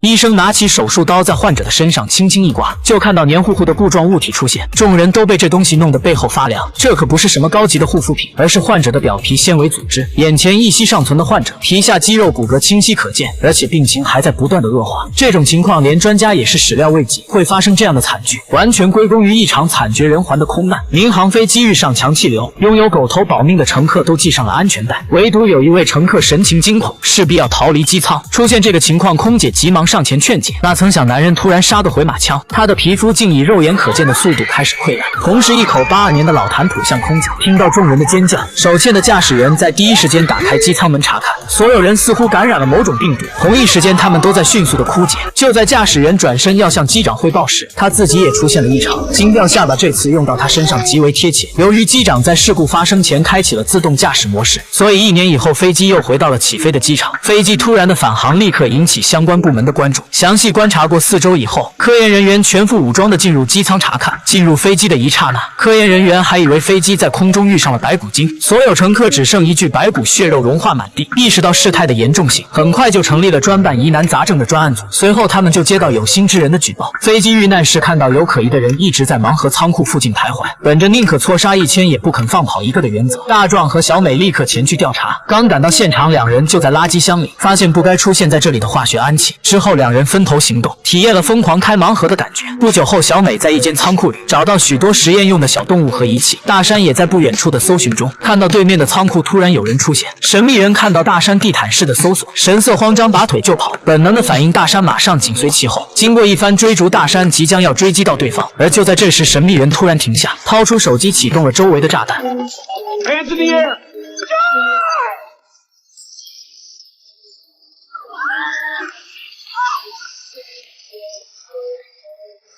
医生拿起手术刀在患者的身上轻轻一刮，就看到黏糊糊的固状物体出现，众人都被这东西弄得背后发凉。这可不是什么高级的护肤品，而是患者的表皮纤维组织。眼前一息尚存的患者，皮下肌肉骨骼清晰可见，而且病情还在不断的恶化。这种情况连专家也是始料未及，会发生这样的惨剧，完全归功于一场惨绝人寰的空难。民航飞机遇上强气流，拥有狗头保命的乘客都系上了安全带，唯独有一位乘客神情惊恐，势必要逃离机舱。出现这个情况，空姐急忙上前劝解，哪曾想男人突然杀个回马枪，他的皮肤竟以肉眼可见的速度开始溃烂。同时一口82年的老痰吐向空姐。听到众人的尖叫，手欠的驾驶员在第一时间打开机舱门查看，所有人似乎感染了某种病毒，同一时间他们都在迅速的枯竭。就在驾驶员转身要向机长汇报时，他自己也出现了异常。惊掉下巴这次用到他身上极为贴切。由于机长在事故发生前开启了自动驾驶模式，所以1年以后飞机又回到了起飞的机场。飞机突然的返航立刻引起相关部门的关注。详细观察过4周以后，科研人员全副武装地进入机舱查看。进入飞机的一刹那，科研人员还以为飞机在空中遇上了白骨精，所有乘客只剩一具白骨，血肉融化满地。意识到事态的严重性，很快就成立了专办疑难杂症的专案组。随后他们就接到有心之人的举报，飞机遇难时看到有可疑的人一直在盲盒仓库附近徘徊。本着宁可错杀1000也不肯放跑一个的原则，大壮和小美立刻前去调查。刚赶到现场，两人就在垃圾箱里发现不该出现在这里的化学氨气。之后两人分头行动，体验了疯狂开盲盒的感觉。不久后，小美在一间仓库里找到许多实验用的小动物和仪器，大山也在不远处的搜寻中。看到对面的仓库突然有人出现，神秘人看到大山地毯式的搜索，神色慌张，拔腿就跑。本能的反应，大山马上紧随其后。经过一番追逐，大山即将要追击到对方，而就在这时，神秘人突然停下，掏出手机启动了周围的炸弹。Hands in the air!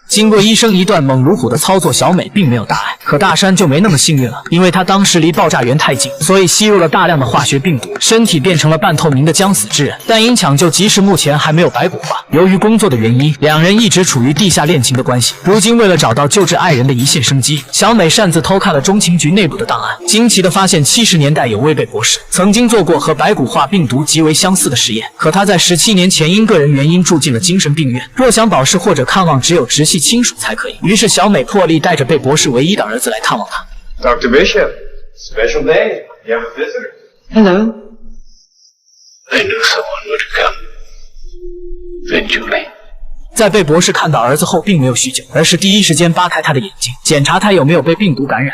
经过医生一段猛如虎的操作，小美并没有大碍，可大山就没那么幸运了，因为他当时离爆炸源太近，所以吸入了大量的化学病毒，身体变成了半透明的将死之人。但因抢救及时，目前还没有白骨化。由于工作的原因，两人一直处于地下恋情的关系。如今为了找到救治爱人的一线生机，小美擅自偷看了中情局内部的档案，惊奇地发现70年代有位贝博士曾经做过和白骨化病毒极为相似的实验，可他在17年前因个人原因住进了精神病院，若想保释或者看望，只有直系亲属才可以。于是小美破例带着贝博士唯一的儿子来探望他。Dr. Bishop, special day. You have a visitor. Hello. I knew someone would come. Eventually. 在贝博士看到儿子后，并没有酗酒，而是第一时间扒开他的眼睛，检查他有没有被病毒感染。